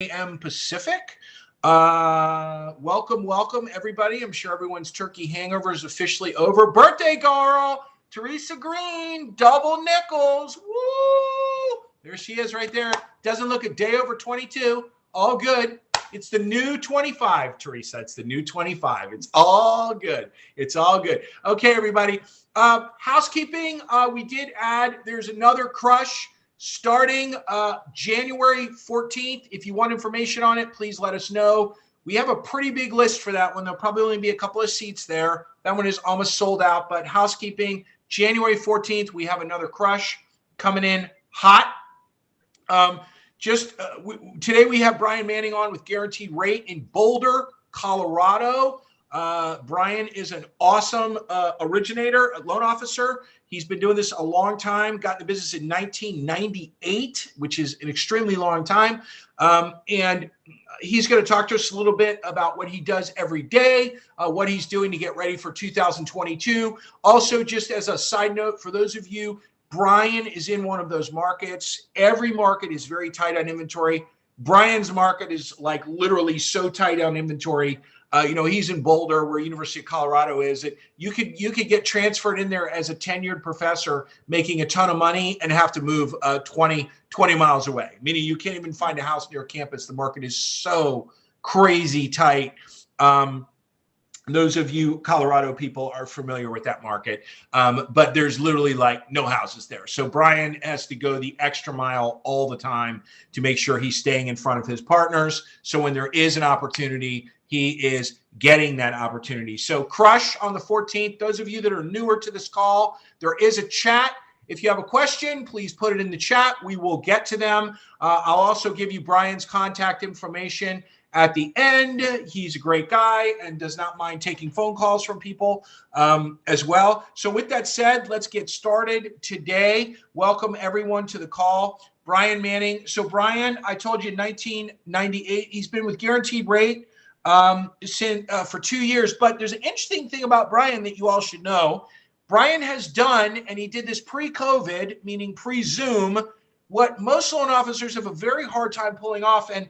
a.m. Pacific. Welcome, everybody. I'm sure everyone's turkey hangover is officially over. Birthday girl, Teresa Green, double nickels. Woo! There she is right there. Doesn't look a day over 22. All good. It's the new 25, Teresa. It's the new 25. It's all good. It's all good. Okay, everybody. Housekeeping, we did add, there's another crush starting January 14th. If you want information on it, please let us know. We have a pretty big list for that one. There'll probably only be a couple of seats there. That one is almost sold out. But housekeeping, January 14th, we have another crush coming in hot. Today we have Brian Manning on with Guaranteed Rate in Boulder, Colorado. Brian is an awesome originator, a loan officer. He's been doing this a long time, got in the business in 1998, which is an extremely long time. And he's going to talk to us a little bit about what he does every day, what he's doing to get ready for 2022. Also, just as a side note, for those of you, Brian is in one of those markets. Every market is very tight on inventory. Brian's market is like literally so tight on inventory. He's in Boulder, where University of Colorado is. You could get transferred in there as a tenured professor, making a ton of money, and have to move 20 miles away. Meaning you can't even find a house near campus. The market is so crazy tight. Those of you Colorado people are familiar with that market, but there's literally like no houses there. So Brian has to go the extra mile all the time to make sure he's staying in front of his partners. So when there is an opportunity, he is getting that opportunity. So crush on the 14th. Those of you that are newer to this call, there is a chat. If you have a question, please put it in the chat. We will get to them. I'll also give you Brian's contact information at the end. He's a great guy and does not mind taking phone calls from people as well. So with that said, let's get started today. Welcome everyone to the call. Brian Manning. So Brian, I told you in 1998, he's been with Guaranteed Rate for 2 years. But there's an interesting thing about Brian that you all should know. Brian has done, and he did this pre-COVID, meaning pre-Zoom, what most loan officers have a very hard time pulling off. And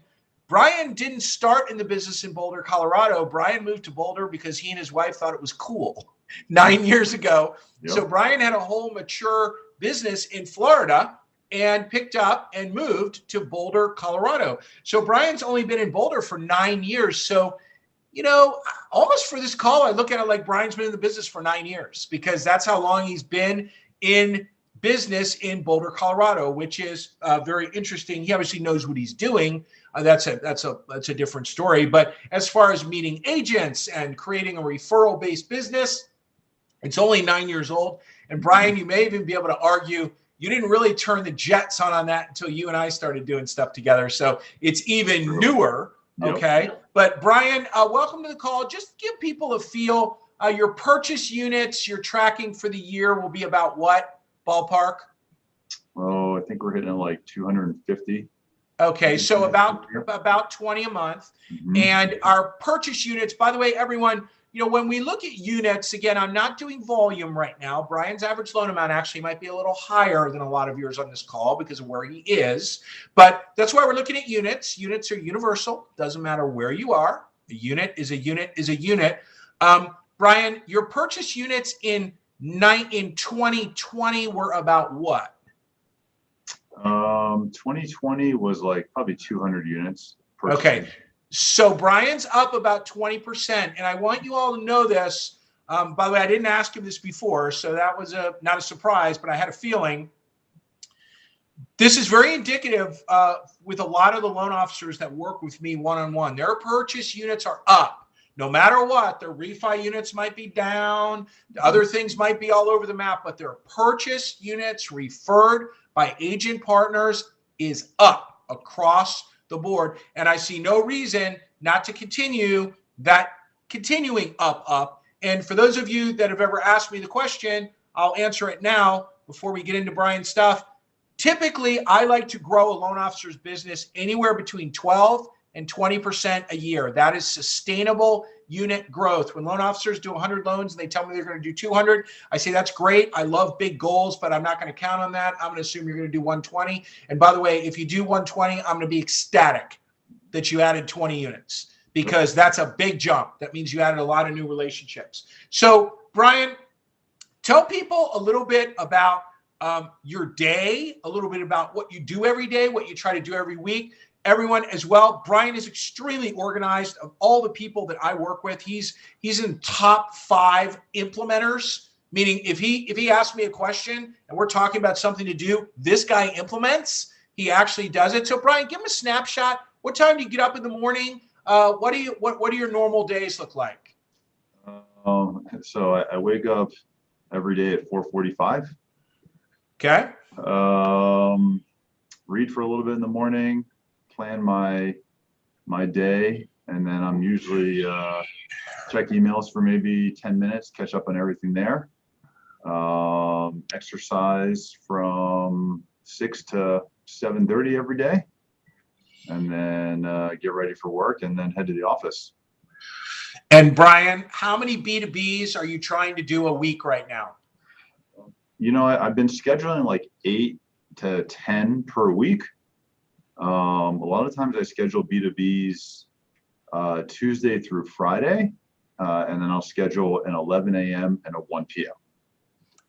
Brian didn't start in the business in Boulder, Colorado. Brian moved to Boulder because he and his wife thought it was cool 9 years ago. Yep. So Brian had a whole mature business in Florida and picked up and moved to Boulder, Colorado. So Brian's only been in Boulder for 9 years. So, almost for this call, I look at it like Brian's been in the business for 9 years, because that's how long he's been in business in Boulder, Colorado, which is very interesting. He obviously knows what he's doing. That's a different story. But as far as meeting agents and creating a referral-based business, it's only 9 years old. And Brian, you may even be able to argue you didn't really turn the jets on that until you and I started doing stuff together. So it's even newer. Okay. Yep. But Brian, welcome to the call. Just give people a feel. Your purchase units you're tracking for the year will be about what ballpark? Oh, I think we're hitting like 250. Okay, so about 20 a month. Mm-hmm. And our purchase units, by the way, everyone, when we look at units, again, I'm not doing volume right now. Brian's average loan amount actually might be a little higher than a lot of yours on this call because of where he is. But that's why we're looking at units. Units are universal. Doesn't matter where you are. A unit is a unit is a unit. Brian, your purchase units in 2020 were about what? 2020 was like probably 200 units. Okay. So Brian's up about 20%. And I want you all to know this. By the way, I didn't ask him this before, so that was not a surprise, but I had a feeling. This is very indicative with a lot of the loan officers that work with me one-on-one. Their purchase units are up. No matter what, their refi units might be down. Other things might be all over the map, but their purchase units referred by agent partners is up across the board. And I see no reason not to continue that continuing up. And for those of you that have ever asked me the question, I'll answer it now before we get into Brian's stuff. Typically, I like to grow a loan officer's business anywhere between 12 and 20% a year. That is sustainable unit growth. When loan officers do 100 loans and they tell me they're going to do 200, I say that's great. I love big goals, but I'm not going to count on that. I'm going to assume you're going to do 120. And by the way, if you do 120, I'm going to be ecstatic. that you added 20 units because that's a big jump. That means you added a lot of new relationships. So Brian, tell people a little bit about your day, a little bit about what you do every day, what you try to do every week. Everyone as well. Brian is extremely organized. Of all the people that I work with, he's in top 5 implementers. Meaning, if he asks me a question and we're talking about something to do, this guy implements. He actually does it. So Brian, give him a snapshot. What time do you get up in the morning? What do your normal days look like? So I wake up every day at 4:45. Okay. Read for a little bit in the morning, plan my day, and then I'm usually check emails for maybe 10 minutes, catch up on everything there. Exercise from 6 to 7:30 every day, and then get ready for work, and then head to the office. And Brian, how many B2Bs are you trying to do a week right now? You know, I've been scheduling like 8 to 10 per week. A lot of times I schedule B2Bs Tuesday through Friday, and then I'll schedule an 11 a.m. and a 1 p.m.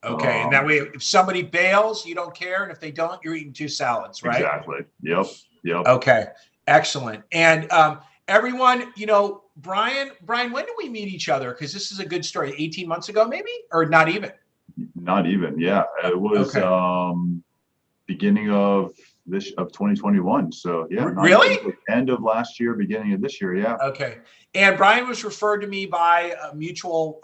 Okay, and that way, if somebody bails, you don't care, and if they don't, you're eating 2 salads, right? Exactly. Yep. Okay, excellent. And everyone, you know, Brian, when did we meet each other? Because this is a good story. 18 months ago, maybe, or not even? Not even. Yeah, it was beginning of 2021. So yeah, really, end of last year, beginning of this year. Yeah. Okay. And Brian was referred to me by a mutual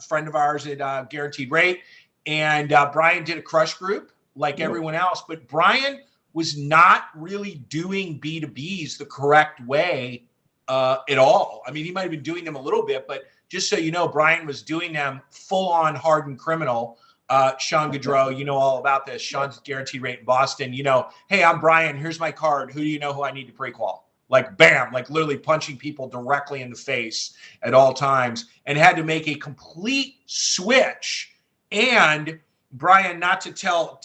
friend of ours at Guaranteed Rate. And Brian did a crush group like everyone else, but Brian was not really doing B2Bs the correct way at all. I mean, he might have been doing them a little bit, but just so you know, Brian was doing them full on hardened criminal. Sean Gaudreau, you know all about this. Sean's Guaranteed Rate in Boston. You know, hey, I'm Brian. Here's my card. Who do you know who I need to pre-qual? Like, bam, like literally punching people directly in the face at all times, and had to make a complete switch. And Brian, not to tell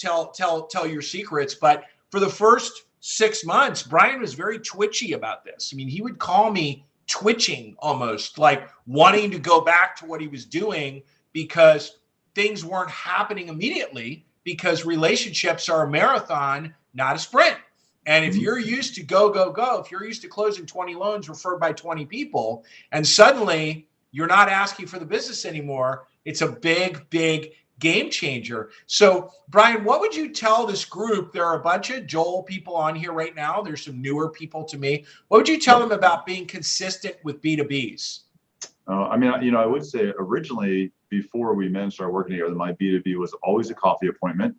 your secrets, but for the first 6 months, Brian was very twitchy about this. I mean, he would call me twitching, almost like wanting to go back to what he was doing because things weren't happening immediately, because relationships are a marathon, not a sprint. And if you're used to go, if you're used to closing 20 loans referred by 20 people, and suddenly you're not asking for the business anymore, it's a big game changer. So, Brian, what would you tell this group? There are a bunch of Joel people on here right now. There's some newer people to me. What would you tell them about being consistent with B2Bs? I mean, you know, I would say originally, before we men started working together, my B2B was always a coffee appointment.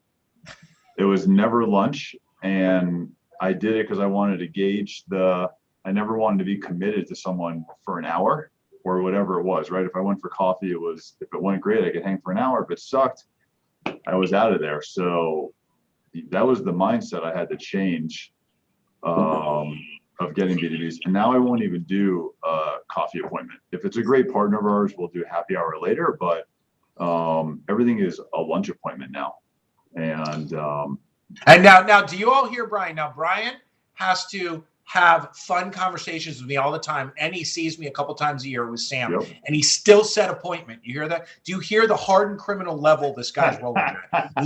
It was never lunch. And I did it because I wanted to gauge I never wanted to be committed to someone for an hour or whatever it was, right? If I went for coffee, if it went great, I could hang for an hour. If it sucked, I was out of there. So that was the mindset I had to change of getting B2Bs. And now I won't even do a coffee appointment. If it's a great partner of ours, we'll do happy hour later, but everything is a lunch appointment now. And now, do you all hear Brian? Now, Brian has to have fun conversations with me all the time, and he sees me a couple times a year with Sam, and he still set appointment. You hear that? Do you hear the hardened criminal level this guy's rolling with?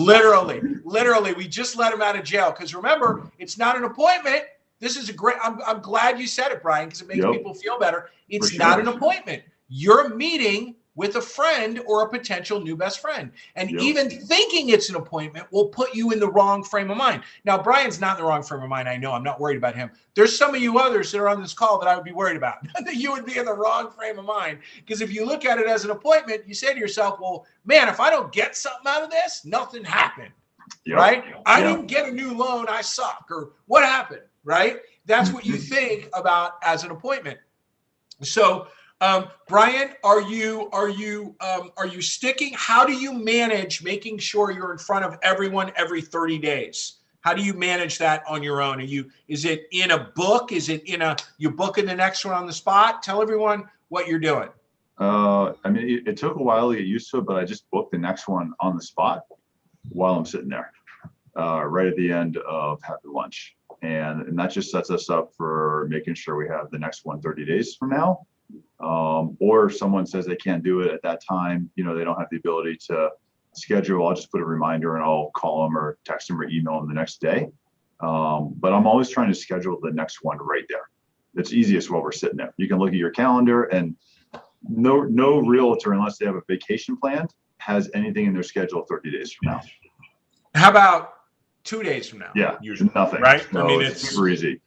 Literally, we just let him out of jail because remember, it's not an appointment. This is a great. I'm glad you said it, Brian, because it makes people feel better. It's not an appointment. You're meeting with a friend or a potential new best friend. And even thinking it's an appointment will put you in the wrong frame of mind. Now, Brian's not in the wrong frame of mind. I know. I'm not worried about him. There's some of you others that are on this call that I would be worried about, that you would be in the wrong frame of mind. Because if you look at it as an appointment, you say to yourself, well, man, if I don't get something out of this, nothing happened, right? I didn't get a new loan. I suck. Or what happened, right? That's what you think about as an appointment. So, Brian, are you sticking? How do you manage making sure you're in front of everyone every 30 days? How do you manage that on your own? Is it in a book? Is it you booking the next one on the spot? Tell everyone what you're doing. I mean, it took a while to get used to it, but I just booked the next one on the spot while I'm sitting there, right at the end of happy lunch. And that just sets us up for making sure we have the next one 30 days from now. Or if someone says they can't do it at that time, they don't have the ability to schedule, I'll just put a reminder and I'll call them or text them or email them the next day. But I'm always trying to schedule the next one right there. It's easiest while we're sitting there. You can look at your calendar, and no realtor, unless they have a vacation planned, has anything in their schedule 30 days from now. How about 2 days from now? Yeah, usually nothing. Right? So I mean, it's super easy.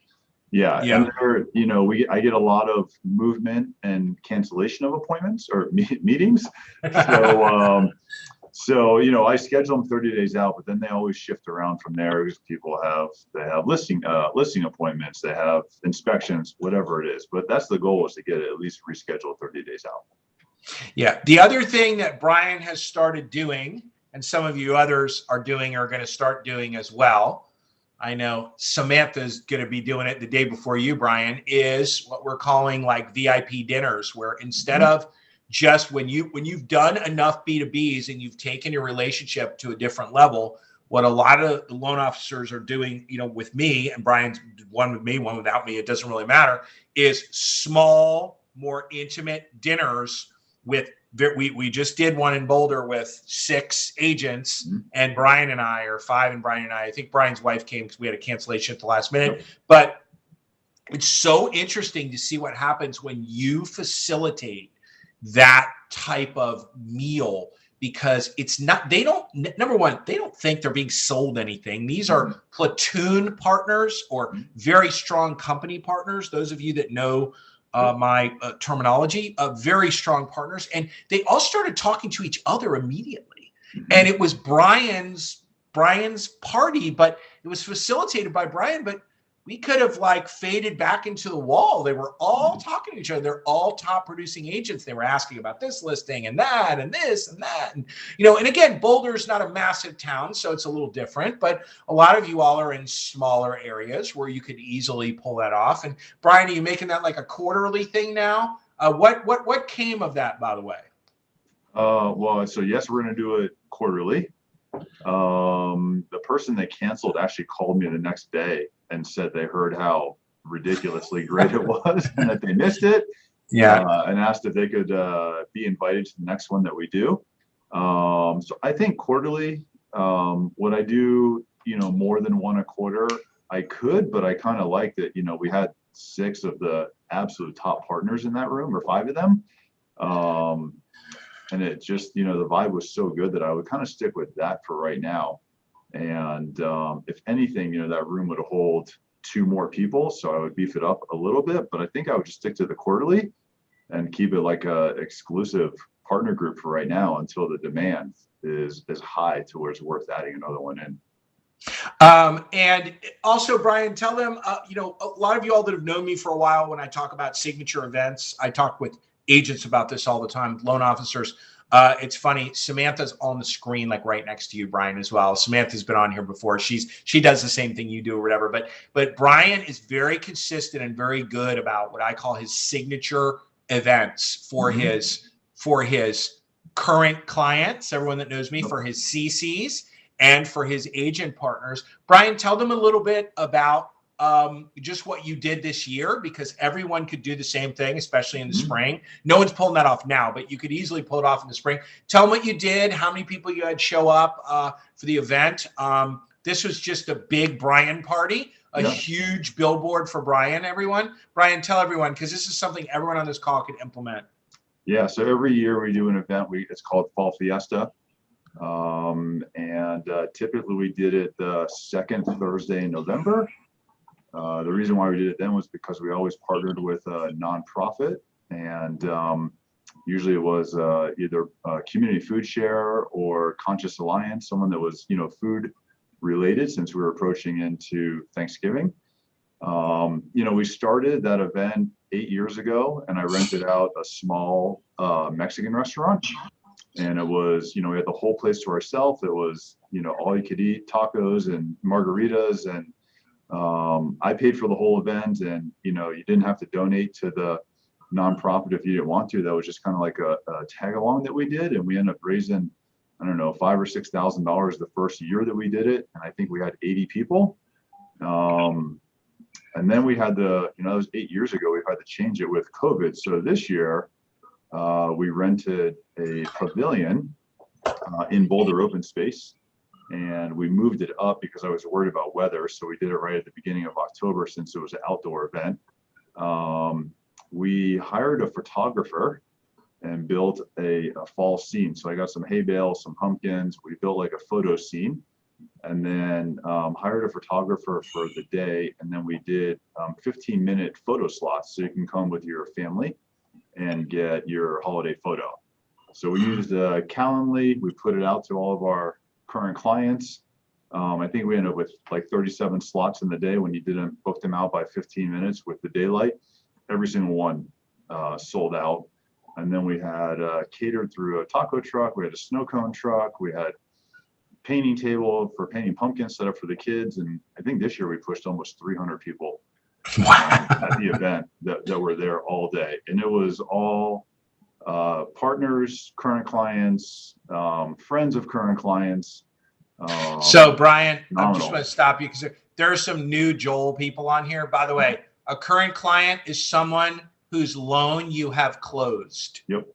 Yeah. And there, I get a lot of movement and cancellation of appointments or meetings. So, I schedule them 30 days out, but then they always shift around from there because people have listing appointments, they have inspections, whatever it is. But that's the goal, is to get it at least rescheduled 30 days out. Yeah. The other thing that Brian has started doing, and some of you others are going to start doing as well, I know Samantha's going to be doing it the day before you, Brian, is what we're calling like VIP dinners, where instead of just when you've done enough B2Bs and you've taken your relationship to a different level, what a lot of loan officers are doing, with me, and Brian's one with me, one without me, it doesn't really matter, is small, more intimate dinners with, we just did one in Boulder with 6 agents, and Brian and I, or 5, and Brian and I think Brian's wife came because we had a cancellation at the last minute. But it's so interesting to see what happens when you facilitate that type of meal, because it's not, number one, they don't think they're being sold anything. These are platoon partners or very strong company partners. Those of you that know my terminology, very strong partners. And they all started talking to each other immediately. And it was Brian's party, but it was facilitated by Brian, but we could have faded back into the wall. They were all talking to each other. They're all top producing agents. They were asking about this listing and that and this and that. And, and again, Boulder's not a massive town, so it's a little different, but a lot of you all are in smaller areas where you could easily pull that off. And Brian, are you making that like a quarterly thing now? What came of that, by the way? Well, so yes, we're going to do it quarterly. The person that canceled actually called me the next day and said they heard how ridiculously great it was and that they missed it. And asked if they could be invited to the next one that we do. So I think quarterly, would I do, more than one a quarter? I could, but I kind of like that, we had 6 of the absolute top partners in that room, or 5 of them. And it just, the vibe was so good that I would kind of stick with that for right now. And if anything, that room would hold 2 more people, so I would beef it up a little bit. But I think I would just stick to the quarterly and keep it like a exclusive partner group for right now until the demand is high to where it's worth adding another one in. And also, Brian, tell them, a lot of you all that have known me for a while, when I talk about signature events, I talk with agents about this all the time, loan officers. It's funny, Samantha's on the screen, like right next to you, Brian, as well. Samantha's been on here before. She does the same thing you do or whatever, but Brian is very consistent and very good about what I call his signature events for his current clients, everyone that knows me, for his CCs and for his agent partners. Brian, tell them a little bit about just what you did this year, because everyone could do the same thing, especially in the spring. No one's pulling that off now, but you could easily pull it off in the spring. Tell them what you did, how many people you had show up for the event. This was just a big Brian party, a huge billboard for Brian, everyone. Brian, tell everyone, because this is something everyone on this call could implement. Yeah, so every year we do an event. It's called Fall Fiesta. And typically we did it the 2nd Thursday in November. The reason why we did it then was because we always partnered with a nonprofit, and usually it was either Community Food Share or Conscious Alliance, someone that was, food related, since we were approaching into Thanksgiving. We started that event 8 years ago, and I rented out a small Mexican restaurant, and it was, we had the whole place to ourselves. It was, all you could eat tacos and margaritas, and I paid for the whole event, and you didn't have to donate to the nonprofit if you didn't want to. That was just kind of like a tag along that we did, and we ended up raising, I don't know, $5,000 or $6,000 the first year that we did it, and I think we had 80 people. And then we had that was 8 years ago, we've had to change it with COVID. So this year, we rented a pavilion in Boulder open space, and we moved it up because I was worried about weather. So we did it right at the beginning of October since it was an outdoor event. We hired a photographer and built a fall scene. So I got some hay bales, some pumpkins. We built like a photo scene, and then hired a photographer for the day. And then we did 15-minute photo slots, so you can come with your family and get your holiday photo. So we used Calendly. We put it out to all of our current clients. I think we ended up with like 37 slots in the day when you didn't book them out by 15 minutes with the daylight. Every single one sold out. And then we had catered through a taco truck. We had a snow cone truck. We had painting table for painting pumpkins set up for the kids. And I think this year we pushed almost 300 people at the event that were there all day. And it was all partners, current clients, friends of current clients. So Brian, phenomenal. I'm just going to stop you because there are some new Joel people on here. By the way, a current client is someone whose loan you have closed. Yep.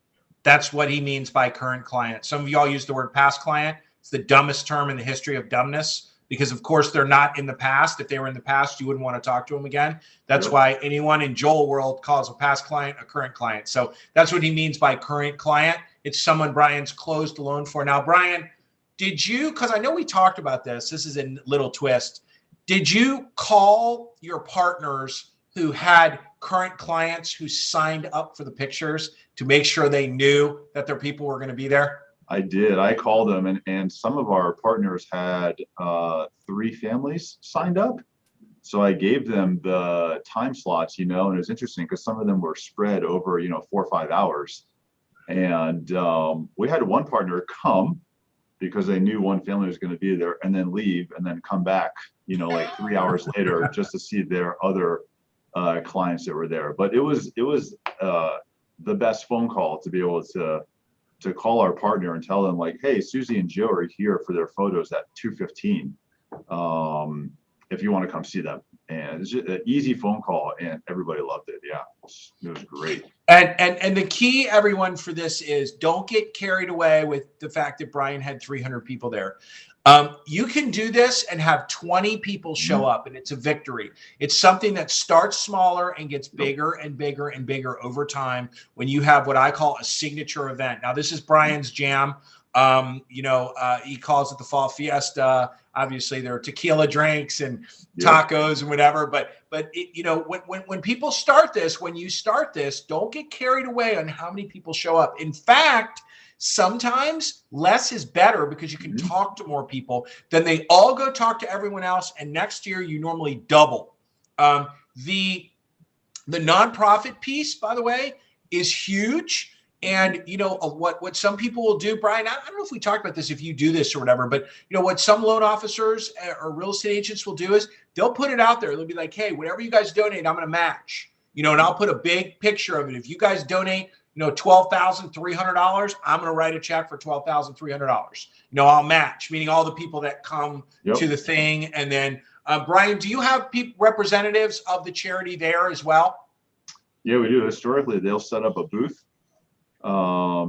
That's what he means by current client. Some of y'all use the word past client. It's the dumbest term in the history of dumbness because, of course, they're not in the past. If they were in the past, you wouldn't want to talk to them again. That's why anyone in Joel world calls a past client a current client. So that's what he means by current client. It's someone Brian's closed a loan for. Now, Brian, did you, because I know we talked about this, this is a little twist. Did you call your partners who had current clients who signed up for the pictures to make sure they knew that their people were going to be there? I did. I called them, and some of our partners had 3 families signed up. So I gave them the time slots, and it was interesting because some of them were spread over, 4 or 5 hours. And we had one partner come because they knew one family was going to be there and then leave and then come back, like 3 hours later just to see their other clients that were there. But it was the best phone call to be able to call our partner and tell them like, hey, Susie and Joe are here for their photos at 2:15. If you want to come see them. And it's just an easy phone call and everybody loved it. Yeah, it was great. And the key, everyone, for this is don't get carried away with the fact that Brian had 300 people there. You can do this and have 20 people show up, and it's a victory. It's something that starts smaller and gets bigger and bigger and bigger over time when you have what I call a signature event. Now, this is Brian's jam. He calls it the Fall Fiesta. Obviously, there are tequila drinks and tacos and whatever. But when people start this, when you start this, don't get carried away on how many people show up. In fact, sometimes less is better because you can talk to more people. Then they all go talk to everyone else, and next year you normally double. The nonprofit piece, by the way, is huge. And what some people will do, Brian, I don't know if we talked about this, if you do this or whatever, but what some loan officers or real estate agents will do is they'll put it out there. They'll be like, hey, whatever you guys donate, I'm going to match, and I'll put a big picture of it. If you guys donate, $12,300, I'm going to write a check for $12,300. I'll match, meaning all the people that come to the thing. And then, Brian, do you have representatives of the charity there as well? Yeah, we do. Historically, they'll set up a booth.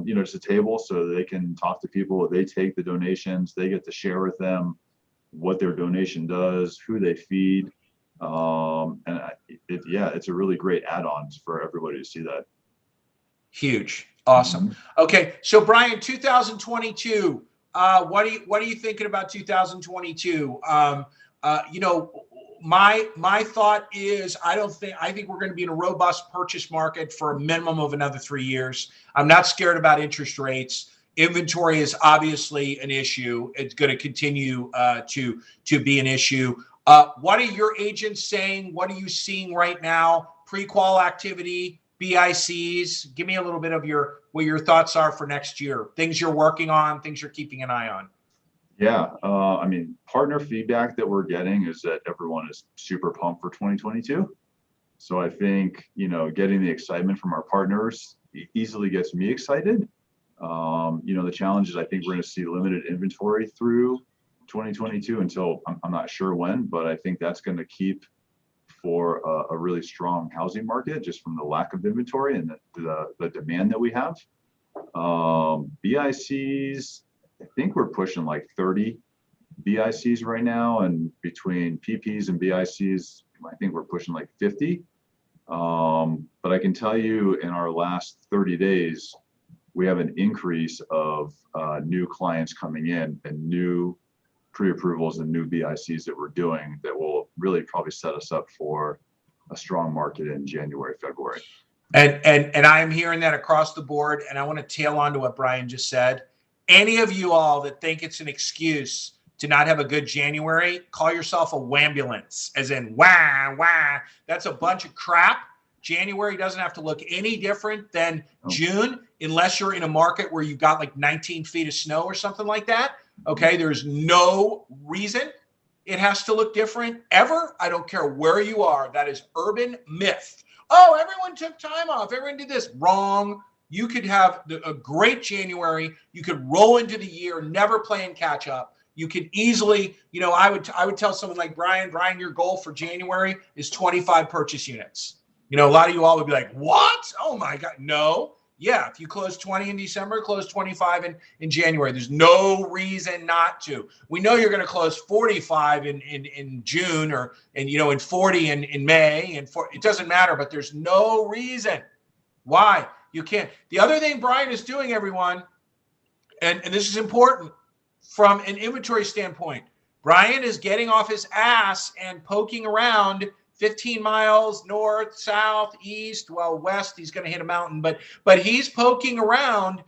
Just a table so they can talk to people. They take the donations. They get to share with them what their donation does, who they feed. It's a really great add-on for everybody to see that. Huge. Awesome. Okay. So Brian, 2022, what are you thinking about 2022? My thought is I think we're going to be in a robust purchase market for a minimum of another 3 years. I'm not scared about interest rates. Inventory is obviously an issue. It's going to continue to be an issue. What are your agents saying? What are you seeing right now? Pre-qual activity, BICs. Give me a little bit of what your thoughts are for next year. Things you're working on, things you're keeping an eye on. Yeah, partner feedback that we're getting is that everyone is super pumped for 2022. So I think, getting the excitement from our partners easily gets me excited. The challenge is I think we're going to see limited inventory through 2022 until I'm not sure when, but I think that's going to keep for a really strong housing market just from the lack of inventory and the demand that we have. BICs, I think we're pushing like 30 BICs right now, and between PPs and BICs, I think we're pushing like 50. But I can tell you in our last 30 days, we have an increase of new clients coming in and new pre-approvals and new BICs that we're doing that will really probably set us up for a strong market in January, February. And I'm hearing that across the board. And I want to tail on to what Brian just said. Any of you all that think it's an excuse to not have a good January, call yourself a wambulance, as in wah, wah. That's a bunch of crap. January doesn't have to look any different than June, unless you're in a market where you've got like 19 feet of snow or something like that. Okay, there's no reason it has to look different ever. I don't care where you are. That is urban myth. Oh, everyone took time off. Everyone did this. Wrong. You could have a great January. You could roll into the year, never playing catch up. You could easily, you know, I would tell someone like Brian, your goal for January is 25 purchase units. You know, a lot of you all would be like, what? Oh my God. No. Yeah. If you close 20 in December, close 25 in January. There's no reason not to. We know you're going to close 45 in June and 40 in May it doesn't matter, but there's no reason why you can't. The other thing Brian is doing, everyone, and this is important from an inventory standpoint, Brian is getting off his ass and poking around 15 miles north, south, east, west. He's going to hit a mountain, but he's poking around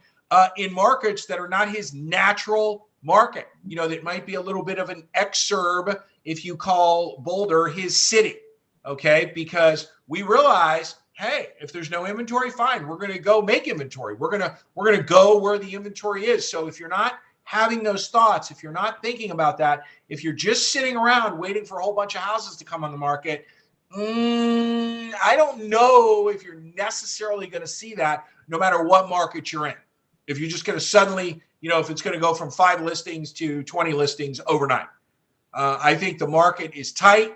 in markets that are not his natural market. You know, that might be a little bit of an exurb if you call Boulder his city. Okay, because we realize, hey, if there's no inventory, fine, we're going to go make inventory. We're going to go where the inventory is. So if you're not having those thoughts, if you're not thinking about that, if you're just sitting around waiting for a whole bunch of houses to come on the market, I don't know if you're necessarily going to see that no matter what market you're in. If you're just going to suddenly, you know, if it's going to go from 5 listings to 20 listings overnight. I think the market is tight.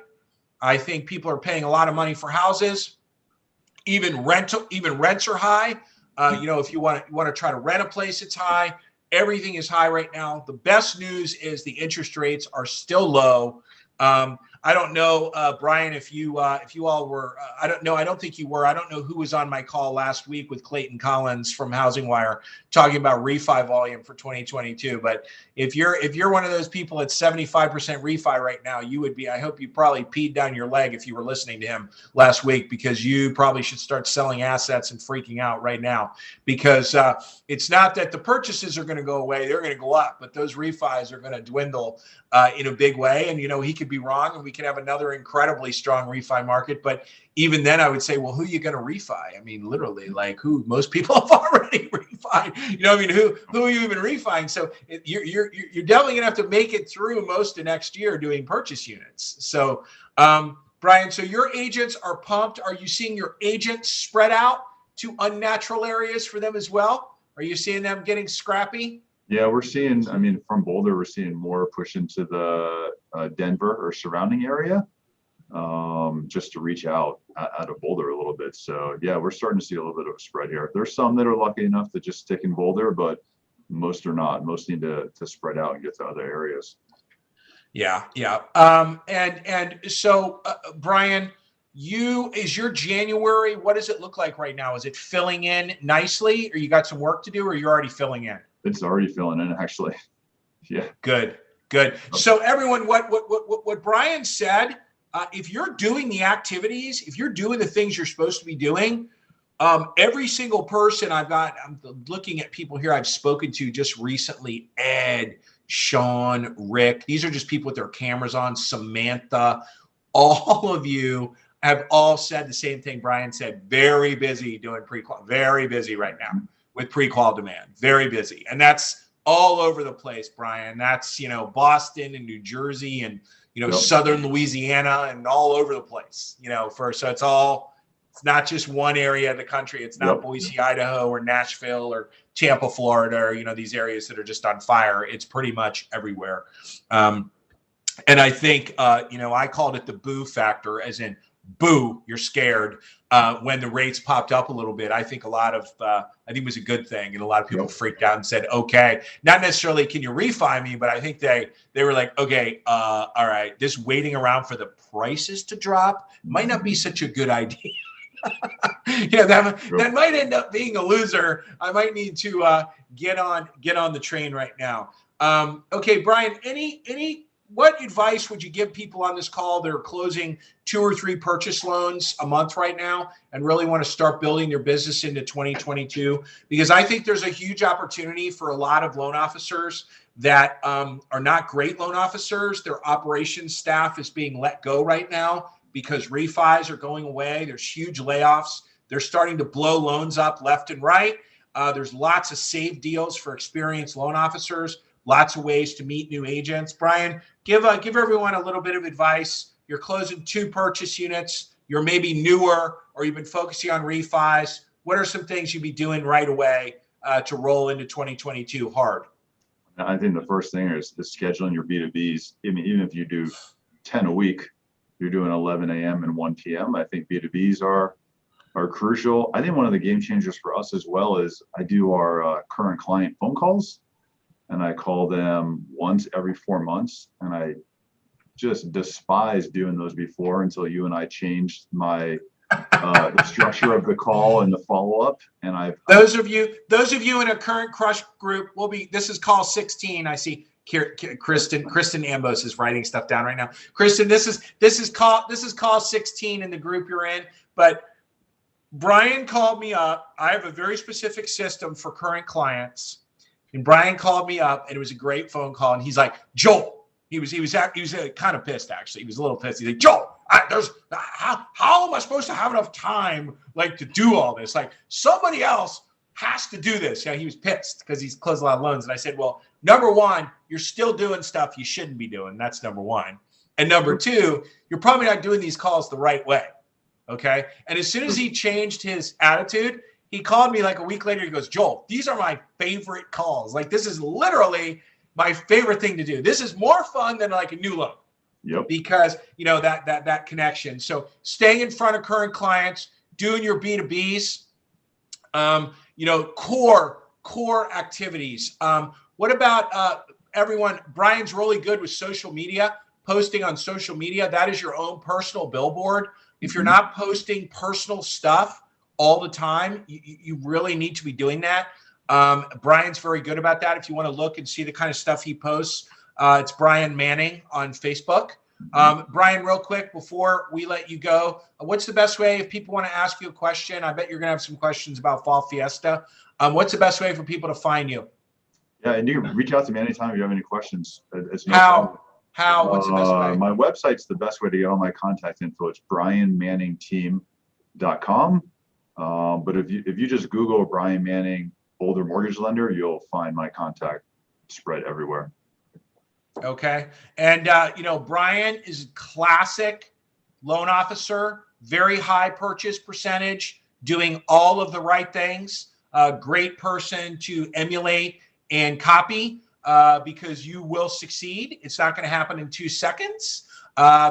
I think people are paying a lot of money for houses. Even rents are high. You know, if you want to try to rent a place, it's high. Everything is high right now. The best news is the interest rates are still low. I don't know, Brian, if you all were, I don't know. I don't think you were. I don't know who was on my call last week with Clayton Collins from Housing Wire talking about refi volume for 2022. But if you're one of those people at 75% refi right now, you would be, I hope you probably peed down your leg if you were listening to him last week, because you probably should start selling assets and freaking out right now, because it's not that the purchases are going to go away. They're going to go up, but those refis are going to dwindle in a big way. And, you know, he could be wrong and we could have another incredibly strong refi market. But even then I would say, well, who are you going to refi? I mean, literally, like who? Most people have already refi. You know, I mean, who are you even refining? So you're definitely going to have to make it through most of next year doing purchase units. So, Brian, so your agents are pumped. Are you seeing your agents spread out to unnatural areas for them as well? Are you seeing them getting scrappy? Yeah, we're seeing, I mean, from Boulder, we're seeing more push into the Denver or surrounding area, just to reach out of Boulder a little bit. So yeah, we're starting to see a little bit of a spread here. There's some that are lucky enough to just stick in Boulder, but most are not. Most need to spread out and get to other areas. Yeah. And so, Brian, is your January, what does it look like right now? Is it filling in nicely, or you got some work to do, or you're already filling in? It's already filling in, actually. Yeah. Good. So everyone, what Brian said, if you're doing the activities, if you're doing the things you're supposed to be doing, every single person I'm looking at people here I've spoken to just recently, Ed, Sean, Rick, these are just people with their cameras on, Samantha, all of you have all said the same thing Brian said. Very busy doing pre-qual, very busy right now with pre-qual demand, very busy. And that's all over the place, Brian. That's, you know, Boston and New Jersey and, you know, Southern Louisiana and all over the place, you know, so it's all It's not just one area of the country. It's not Boise, Idaho, or Nashville, or Tampa, Florida, or, you know, these areas that are just on fire. It's pretty much everywhere. And I think, you know, I called it the boo factor, as in boo, you're scared. When the rates popped up a little bit, I think I think it was a good thing. And a lot of people freaked out and said, okay, not necessarily, can you refi me? But I think they were like, okay, all right, this waiting around for the prices to drop might not be such a good idea. You know, that might end up being a loser. I might need to get on the train right now. Okay, Brian, what advice would you give people on this call that are closing 2 or 3 purchase loans a month right now and really want to start building their business into 2022? Because I think there's a huge opportunity for a lot of loan officers that are not great loan officers. Their operations staff is being let go right now because refis are going away. There's huge layoffs. They're starting to blow loans up left and right. There's lots of save deals for experienced loan officers. Lots of ways to meet new agents. Brian, give everyone a little bit of advice. You're closing 2 purchase units. You're maybe newer, or you've been focusing on refis. What are some things you'd be doing right away to roll into 2022 hard? I think the first thing is scheduling your B2Bs. I mean, even if you do 10 a week, you're doing 11 a.m. and 1 p.m. I think B2Bs are crucial. I think one of the game changers for us as well is I do our current client phone calls. And I call them once every 4 months. And I just despise doing those before until you and I changed the structure of the call and the follow-up. And those of you in a current crush group this is call 16. I see Kristen Ambos is writing stuff down right now. Kristen, this is call 16 in the group you're in. But Brian called me up. I have a very specific system for current clients. And Brian called me up, and it was a great phone call. And he's like, Joel, he was kind of pissed, actually. He was a little pissed. He's like, Joel, how am I supposed to have enough time to do all this? Like, somebody else has to do this. Yeah, he was pissed because he's closed a lot of loans. And I said, well, number one, you're still doing stuff you shouldn't be doing. That's number one. And number two, you're probably not doing these calls the right way. Okay. And as soon as he changed his attitude, he called me like a week later. He goes, Joel, these are my favorite calls. Like, this is literally my favorite thing to do. This is more fun than like a new loan. Yep. Because, you know, that connection. So staying in front of current clients, doing your B2Bs, you know, core activities. What about everyone? Brian's really good with social media, posting on social media. That is your own personal billboard. If you're not posting personal stuff all the time, you really need to be doing that. Brian's very good about that. If you want to look and see the kind of stuff he posts, it's Brian Manning on Facebook. Brian, real quick, before we let you go, what's the best way if people want to ask you a question? I bet you're going to have some questions about Fall Fiesta. What's the best way for people to find you? Yeah, and you can reach out to me anytime if you have any questions. How? What's the best way? My website's the best way to get all my contact info. It's brianmanningteam.com. But if you just Google Brian Manning Boulder Mortgage Lender, you'll find my contact spread everywhere. Okay. And, you know, Brian is a classic loan officer, very high purchase percentage, doing all of the right things. Great person to emulate and copy because you will succeed. It's not going to happen in 2 seconds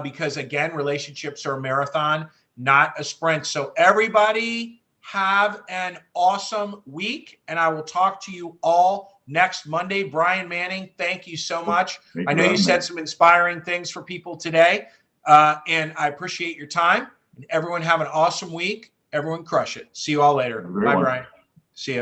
because, again, relationships are a marathon, not a sprint. So everybody have an awesome week, and I will talk to you all next Monday. Brian Manning, thank you so much. I know you said some inspiring things for people today, and I appreciate your time. And everyone have an awesome week. Everyone crush it. See you all later. Bye, Brian. See ya.